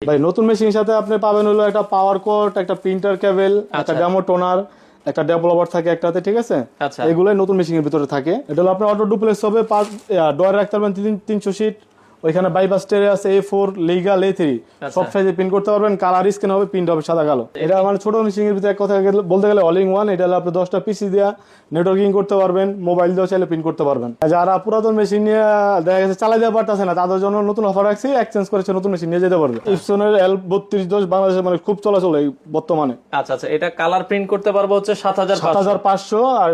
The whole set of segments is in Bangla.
ভাই নতুন মেশিনের সাথে আপনি পাবেন হলো একটা পাওয়ার কোড, একটা প্রিন্টার কেবল, একটা ডেমো টোনার, একটা ডেভেলপার থাকে একটাতে, ঠিক আছে? আচ্ছা এগুলোই নতুন মেশিনের ভিতরে থাকে। এটা হলো আপনার অটো ডুপ্লেক্স হবে, ডয়ার রাখতে পারবেন 300 সিট। ওইখানে বাইপাস ট্রে আছে, A4 লিগাল A3 সব সাইজে প্রিন্ট করতে পারবেন। কালার স্ক্যান হবে, প্রিন্ট হবে সাদা কালো। এটা মানে ছোট মেশিনের ভিতরে এক কথা বলতে গেলে অল ইন ওয়ান। এটা হলো আপনি 10টা পিসি দিয়ে নেটওয়ার্কিং করতে পারবেন, মোবাইল দিয়ে চাইলে প্রিন্ট করতে পারবেন। যারা পুরাতন মেশিন নিয়ে দেখা গেছে চালাই দেওয়া পারতেছে না, তাদের জন্য নতুন অফার রাখছি, এক্সচেঞ্জ করেছে নতুন মেশিন নিয়ে যেতে পারবে। ইপসনের L3210 বাংলাদেশে মানে খুব চলাচল এই বর্তমানে। আচ্ছা আচ্ছা, এটা কালার প্রিন্ট করতে পারবো হচ্ছে 7500 আর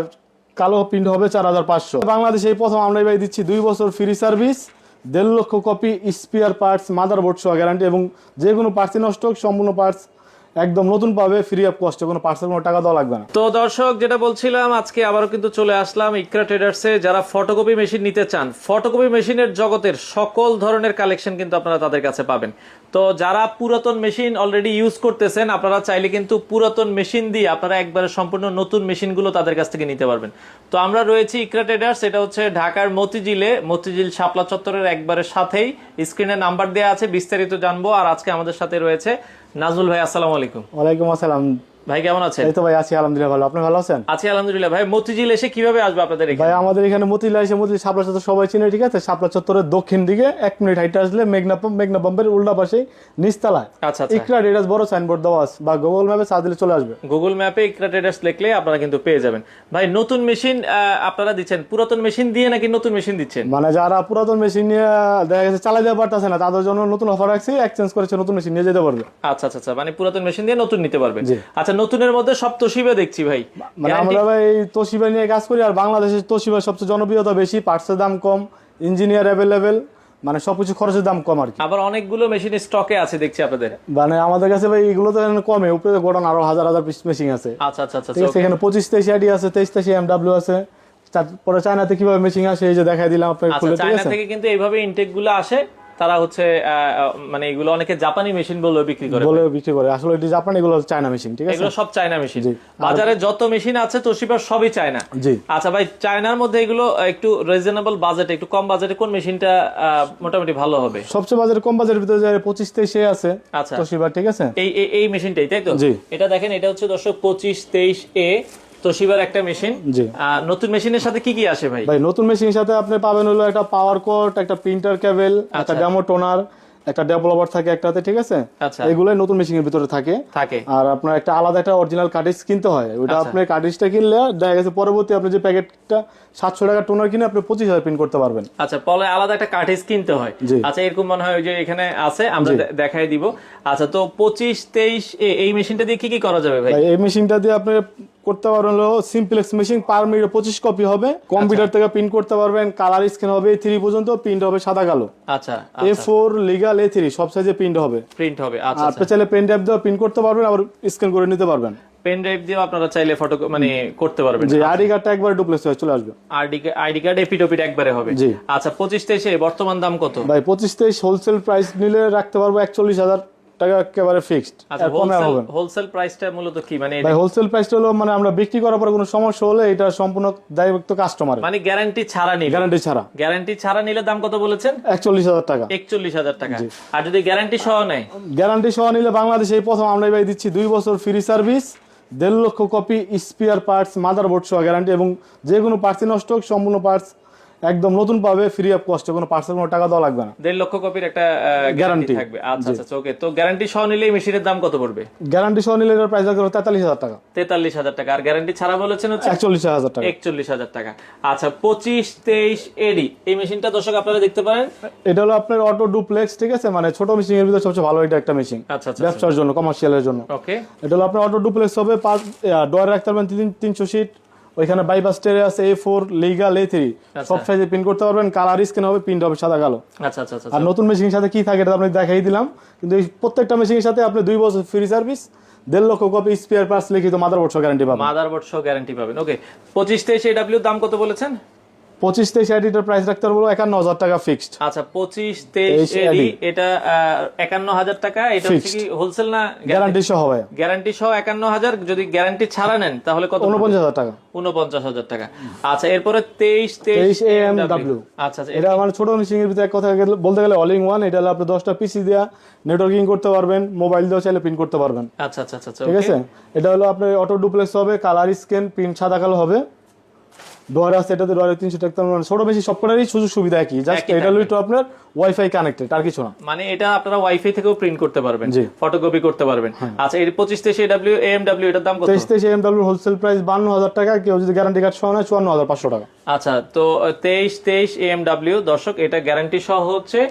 কালো প্রিন্ট হবে 4500। বাংলাদেশে এই প্রথম আমরা এবার দিচ্ছি 2 বছর ফ্রি সার্ভিস, 1.5 লক্ষ কপি স্পেয়ার পার্টস, মাদারবোর্ড সহ গ্যারান্টি, এবং যে কোনো পার্টস নষ্ট হোক সম্পূর্ণ পার্টস একদম নতুন পাবে, ফ্রি অফ কস্টে, কোনো পার্টসের কোনো টাকা দেওয়া লাগবে না। তো দর্শক, যেটা বলছিলাম, আজকে আবারও কিন্তু চলে আসলাম ইকরা ট্রেডার্সে। যারা ফটোকপি মেশিন নিতে চান, ফটোকপি মেশিনের জগতের সকল ধরনের কালেকশন কিন্তু আপনারা তাদের কাছে পাবেন। তো যারা পুরাতন মেশিন অলরেডি ইউজ করতেছেন, আপনারা চাইলে কিন্তু পুরাতন মেশিন দিয়ে আপনারা একবারে সম্পূর্ণ নতুন মেশিনগুলো তাদের কাছ থেকে নিতে পারবেন। তো আমরা রয়েছি ইকরা ট্রেডার্স, এটা হচ্ছে ঢাকার মতিঝিল শাপলা চত্বরের একবারে সাথেই। স্ক্রিনে নাম্বার দেওয়া আছে, বিস্তারিত জানবো। আর আজকে আমাদের সাথে রয়েছে নাজমুল ভাই। আসসালামু আলাইকুম। ওয়ালাইকুম আসসালাম ভাই, কেমন আছেন? এই তো ভাই আছি আলহামদুলিল্লাহ ভালো। আপনি ভালো আছেন? আছি আলহামদুলিল্লাহ। ভাই, মতিঝিল এসে কিভাবে আসবে আপনাদের এখানে? ভাই আমাদের এখানে মতিঝিল এসে, মতিঝিল শাপলা চত্বর সবাই চিনে, ঠিক আছে? শাপলা চত্বরের দক্ষিণ দিকে 1 মিনিট হাইটে আসলে মেঘনা পাম্পের উল্টা পাশে নিচতলায় আচ্ছা ইকরা ট্রেডার্স বড় সাইনবোর্ড দেওয়া আছে, বা গুগল ম্যাপে সার্চ দিলে চলে আসবে। গুগল ম্যাপে ইকরা ট্রেডার্স লিখলে আপনারা কিন্তু পেয়ে যাবেন। ভাই, নতুন মেশিন আপনারা দিচ্ছেন, পুরাতন মেশিন দিয়ে নাকি নতুন মেশিন দিচ্ছেন? মানে যারা পুরাতন মেশিন নিয়ে দেখা গেছে চালাই দেওয়া পারতেছে না, তাদের জন্য নতুন অফার রাখছি, এক্সচেঞ্জ করেছে নতুন মেশিন নিয়ে যেতে পারবে। আচ্ছা আচ্ছা, মানে পুরাতন মেশিন দিয়ে নতুন নিতে পারবেন। আচ্ছা, নতুনের মধ্যে সব তোশিবা দেখছি ভাই। মানে আমরা ভাই তোশিবা নিয়ে কাজ করি, আর বাংলাদেশে তোশিবার সবচেয়ে জনপ্রিয়তা বেশি, পার্টসের দাম কম, ইঞ্জিনিয়ার অ্যাভেলেবেল, মানে সবকিছু খরচের দাম কম আর কি। আবার অনেকগুলো মেশিন স্টকে আছে দেখছি আপনাদের। মানে আমাদের কাছে ভাই এগুলো তো কমে, উপরে গোডাউন আরো হাজার পিস মেশিন আছে। আচ্ছা আচ্ছা আচ্ছা, ঠিক আছে, এখানে 25-23 আইডি আছে, 23-23 MW আছে। তারপরে চায়নাতে কিভাবে মেশিন আসে এই যে দেখাই দিলাম আপনাকে খুলে, ঠিক চায়না আছে? থেকে কিন্তু এইভাবে ইনটেক গুলো আসে। তারা হচ্ছে মানে এগুলো অনেকে জাপানি মেশিন বলে বিক্রি করে। আসলে এটি জাপান, এগুলো জাপানি মেশিন, ঠিক আছে? এগুলো সব চায়না মেশিন। বাজারে যত মেশিন আছে তোশিবার সবই চায়না। জি। আচ্ছা ভাই, চায়নার মধ্যে এগুলো একটু রিজনেবল বাজেটে, একটু কম বাজেটে কোন মেশিনটা মোটামুটি ভালো হবে? সবচেয়ে বাজারে কম বাজারের ভিতরে যায় 25-23 আছে। আচ্ছা, তোশিবা, ঠিক আছে? এই মেশিনটাই, তাই তো? জি। এটা দেখেন, এটা হচ্ছে দর্শক 25-23A তোশিবার একটা মেশিন। জি। নতুন মেশিনের সাথে কি কি আসে ভাই? ভাই নতুন মেশিনের সাথে আপনি পাবেন হলো একটা পাওয়ার কোড, একটা প্রিন্টার কেবল, একটা ডেমো টোনার, একটা ডেভেলপার থাকে একটাতে, ঠিক আছে? আচ্ছা, এগুলাই নতুন মেশিনের ভিতরে থাকে। আর আপনার একটা আলাদা একটা অরিজিনাল কার্ট্রিজ কিনতে হয়। ওটা আপনি কার্ট্রিজটা কিনলে দেখা গেছে পরবর্তী আপনি যে প্যাকেটটা 700 টাকা টোনার কিনে আপনি 25,000 প্রিন্ট করতে পারবেন। আচ্ছা, পরে আলাদা একটা কার্ট্রিজ কিনতে হয়। আচ্ছা, এরকম মনে হয় ওই যে এখানে আছে, আমরা দেখাই দিব। আচ্ছা, তো 25-23 এই মেশিনটা দিয়ে কি কি করা যাবে ভাই? এই মেশিনটা দিয়ে আপনি করতে পারবেন হলো সিম্পলেক্স মেশিন, পার মিনিটে 25 কপি হবে, কম্পিউটার থেকে প্রিন্ট করতে পারবেন, কালার স্ক্যান হবে, A3 পর্যন্ত প্রিন্ট হবে সাদা কালো। আচ্ছা, A4 লিগাল A3 সব সাইজে প্রিন্ট হবে। আচ্ছা, আপনি চাইলে পেন ড্রাইভ দিয়ে প্রিন্ট করতে পারবেন, আবার স্ক্যান করে নিতে পারবেন। পেন ড্রাইভ দিয়ে আপনারা চাইলে ফটো মানে করতে পারবেন। জি, আইডি কার্ডটা একবার ডুপ্লেক্স হয়ে চলে আসবে। আইডি কার্ড এপিটোপিট একবারে হবে। জি। আচ্ছা, 25-23 বর্তমান দাম কত ভাই? 25-23 হোলসেল প্রাইস নিলে রাখতে পারবো 41,000 টাকা একেবারে ফিক্সড। আচ্ছা, হোলসেল প্রাইসটা মূলত কি মানে? ভাই হোলসেল প্রাইসটা হলো মানে আমরা বিক্রি করার পর কোনো সমস্যা হলে এটা সম্পূর্ণ দায়িত্ব কাস্টমার, মানে গ্যারান্টি ছাড়া নিলে। গ্যারান্টি ছাড়া নিলে দাম কত বলেছেন? 41,000 টাকা। 41,000 টাকা। আর যদি গ্যারান্টি সহ নেয়? গ্যারান্টি সহ নিলে বাংলাদেশে এই প্রথম আমরা এবার দিচ্ছি 2 বছর ফ্রি সার্ভিস, 1.5 লক্ষ কপি স্পেয়ার পার্টস, মাদারবোর্ড সহ গ্যারান্টি, এবং যে কোনো পার্টস নষ্ট হোক সম্পূর্ণ পার্টস একদম নতুন পাবে, ফ্রি অফ কস্টে, কোনো পার্টসের কোনো টাকা দেওয়া লাগবে না। 1.5 লক্ষ কপির একটা গ্যারান্টি থাকবে। আচ্ছা আচ্ছা, ওকে। তো গ্যারান্টি সহ নিলে এই মেশিনের দাম কত পড়বে? গ্যারান্টি সহ নিলে এর প্রাইস লাগবে 43,000 টাকা। 43,000 টাকা। আর গ্যারান্টি ছাড়া বলেছেন হচ্ছে 41,000 টাকা। 41,000 টাকা। আচ্ছা, 25-23 এডি এই মেশিনটা দর্শক আপনারা দেখতে পারেন। এটা হলো আপনার অটো ডুপ্লেক্স, ঠিক আছে? মানে ছোট মেশিন এর ভিতরে সবচেয়ে ভালো এটা একটা মেশিন। আচ্ছা আচ্ছা, ব্যবসার জন্য, কমার্শিয়ালের জন্য। ওকে। এটা হলো আপনার অটো ডুপ্লেক্স হবে, ডয়ার রাখতে পারবেন 300 সিট। ওইখানে বাইপাস ট্রে আছে, A4 লিগাল A3 সব সাইজে প্রিন্ট করতে পারবেন, কালার স্ক্যান হবে, প্রিন্ট হবে সাদা কালো। আচ্ছা আচ্ছা আচ্ছা। আর নতুন মেশিনের সাথে কি থাকে এটা আপনি দেখাই দিলাম, কিন্তু এই প্রত্যেকটা মেশিনের সাথে আপনি 2 বছর ফ্রি সার্ভিস, 1.5 লক্ষ কপি স্পেয়ার পার্টস লিখিত মাদারবোর্ড সহ গ্যারান্টি পাবেন। ওকে। 25-23 AW দাম কত বলেছেন? 25-23 এডিটার প্রাইস রাখতে পারবো 51,000 টাকা ফিক্সড। আচ্ছা 25-23 এডি এটা 51,000 টাকা। এটা হচ্ছে কি হোলসেল না গ্যারান্টি সহ হবে? গ্যারান্টি সহ 51,000, যদি গ্যারান্টি ছাড়া নেন তাহলে কত? 49,000 টাকা। 49,000 টাকা। আচ্ছা এরপরে 23 AMW। আচ্ছা আচ্ছা এটা আমার ছোট মেশিন এর ভিতরে এক কথা বলতে গেলে অল ইন ওয়ান। এটা হলো আপনি 10টা পিসি দিয়া নেটওয়ার্কিং করতে পারবেন, মোবাইল দিয়েও চাইলে প্রিন্ট করতে পারবেন। আচ্ছা আচ্ছা আচ্ছা ঠিক আছে। এটা হলো আপনার অটো ডুপ্লেক্স হবে, কালার স্ক্যান, প্রিন্ট সাদা কালো হবে। ডোয়ার আছে, এটাতে ডোয়ারে 300 টাকা, মানে ছোট বেশি সবকটারই সুযোগ সুবিধা একই, জাস্ট এটা হলো একটু আপনার ওয়াইফাই কানেক্টেড, আর কিছু না। মানে এটা আপনারা ওয়াইফাই থেকেও প্রিন্ট করতে পারবেন, জি, ফটোকপি করতে পারবেন। আচ্ছা এর 25-23 AMW এটার দাম কত? 23 AMW হোলসেল প্রাইস 52,000 টাকা, কেউ যদি গ্যারান্টি কার্ড সহ নেয় 54,500 টাকা। আচ্ছা তো 23 AMW দর্শক, এটা গ্যারান্টি সহ হচ্ছে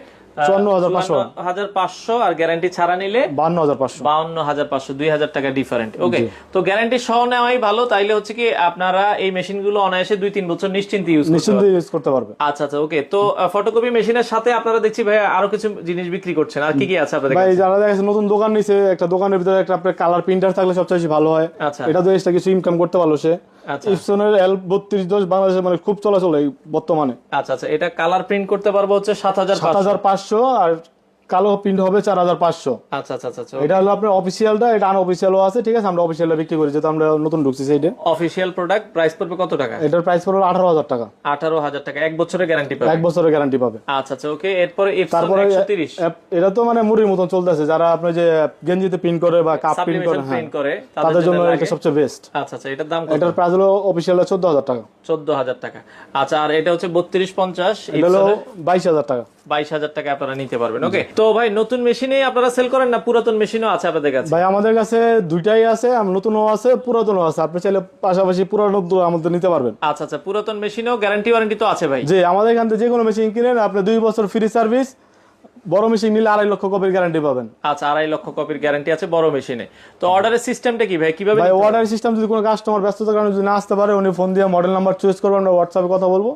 54,500 আর গ্যারান্টি ছাড়া নিলে 52,500, 2,000 টাকা ডিফারেন্ট। ওকে, তো গ্যারান্টি সহ নেওয়াই ভালো, তাইলে হচ্ছে কি আপনারা এই মেশিনগুলো অনায়াসে 2-3 বছর নিশ্চিন্তে ইউজ করতে পারবে। আচ্ছা আচ্ছা ওকে। তো ফটোকপি মেশিনের সাথে আপনারা দেখছি ভাই আরো কিছু জিনিস বিক্রি করছেন, আর কি কি আছে আপনাদের ভাই? কাছে? যারা দেখেন নতুন দোকান নিছে, একটা দোকানের ভিতরে একটা আপনার কালার প্রিন্টার থাকলে সবচেয়ে বেশি ভালো হয়। আচ্ছা, এটা তো এক্সট্রা কিছু ইনকাম করতে পারলো সে। আচ্ছা ইপসনের L3210 বাংলাদেশে মানে খুব চলাচল এই বর্তমানে। আচ্ছা আচ্ছা, এটা কালার প্রিন্ট করতে পারবো হচ্ছে 7,500 আর কালো প্রিন্ট হবে 4,500। আচ্ছা আচ্ছা আচ্ছা, এটা হলো আপনার অফিসিয়ালটা, এটা আনঅফিসিয়ালও আছে। ঠিক আছে, আমরা অফিসিয়ালটা বিক্রি করি যেহেতু আমরা নতুন ঢুকছি সেইটা। অফিসিয়াল প্রোডাক্ট প্রাইস পড়বে কত টাকা? এটার প্রাইস পড়বে 18,000 টাকা। 18,000 টাকা, 1 বছরের গ্যারান্টি পাবে। 1 বছরের গ্যারান্টি পাবে। আচ্ছা আচ্ছা ওকে। এরপরে তারপরে 130, এটা তো মানে মুড়ির মতন চলতেছে, যারা আপনি যে গেঞ্জিতে প্রিন্ট করে বা কাপ প্রিন্ট করে, প্রিন্ট করে তাদের জন্য এটা সবচেয়ে বেস্ট। আচ্ছা আচ্ছা, এটার দাম কত? এটার প্রাইস হলো অফিসিয়ালটা 14,000 টাকা। 14,000 টাকা। আচ্ছা, আর এটা হচ্ছে 3250, এটা হলো 22,000 টাকা। 22,000 টাকা আপনারা নিতে পারবেন। ওকে, তো ভাই নতুন মেশিনে আপনারা সেল করেন না পুরাতন মেশিনও আছে আপনাদের কাছে? ভাই আমাদের কাছে দুইটাই আছে, নতুনও আছে পুরাতনও আছে। আপনি চাইলে পাশাপাশি পুরাতন আমাদের নিতে পারবেন। আচ্ছা আচ্ছা, পুরাতন মেশিনেও গ্যারান্টি ওয়ারেন্টি তো আছে ভাই? জি, আমাদের এখান থেকে যে কোনো মেশিন কিনেন আপনি 2 বছর ফ্রি সার্ভিস, বড় মেশিন নিলে 2.5 লক্ষ কপির গ্যারান্টি পাবেন। আচ্ছা, 2.5 লক্ষ কপির গ্যারান্টি আছে বড় মেশিনে। তো অর্ডারের সিস্টেমটা কি ভাই, কিভাবে? ভাই অর্ডার সিস্টেম, যদি কোনো কাস্টমার ব্যস্ততার কারণে যদি না আসতে পারে, উনি ফোন দিয়ে মডেল নাম্বার চুজ করবেন, আমরা হোয়াটসঅ্যাপে কথা বলবো।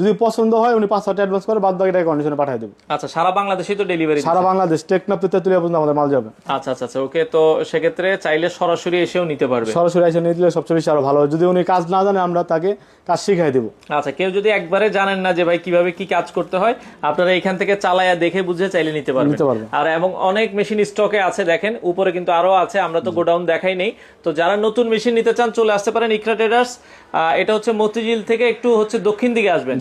যদি পছন্দ হয় উনি 500 অ্যাডভান্স করে বাদ বাকি টাকা কন্ডিশনে পাঠিয়ে দেব। আচ্ছা, সারা বাংলাদেশে তো ডেলিভারি? সারা বাংলাদেশ, টেকনাফ থেকে তেতুলিয়া পর্যন্ত আমাদের মাল যাবে। আচ্ছা আচ্ছা আচ্ছা ওকে। তো সেক্ষেত্রে চাইলে সরাসরি এসেও নিতে পারবে? সরাসরি এসে নিয়ে দিলে সবচেয়ে বেশি আরো ভালো হয়। যদি উনি কাজ না জানে আমরা তাকে কাজ শিখাই দেব। আচ্ছা, কেউ যদি একবারে জানেন না যে ভাই কিভাবে কি কাজ করতে হয়, আপনারা এখান থেকে চালায়া দেখে বুঝে চাইলে নিতে পারবেন। আর এবং অনেক মেশিন স্টকে আছে, দেখেন উপরে কিন্তু আরো আছে, আমরা তো গোডাউন দেখাই নেই। তো যারা নতুন মেশিন নিতে চান চলে আসতে পারেন ইকরা ট্রেডার্স। এটা হচ্ছে মতিঝিল থেকে একটু হচ্ছে দক্ষিণ দিকে আসবেন,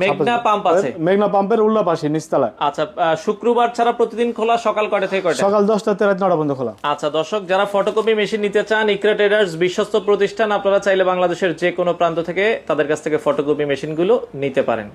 মেঘনা পাম্প আছে, মেঘনা পাম্পের উল্টা পাশে নিচতলায়। আচ্ছা, শুক্রবার ছাড়া প্রতিদিন খোলা, সকাল কয়টা থেকে কয়টা? সকাল 10টা থেকে রাত 9টা পর্যন্ত খোলা। আচ্ছা দর্শক, যারা ফটোকপি মেশিন নিতে চান, ইকরা ট্রেডার্স বিশ্বস্ত প্রতিষ্ঠান, আপনারা চাইলে বাংলাদেশের যে কোনো প্রান্ত থেকে তাদের কাছ থেকে ফটোকপি মেশিনগুলো নিতে পারেন।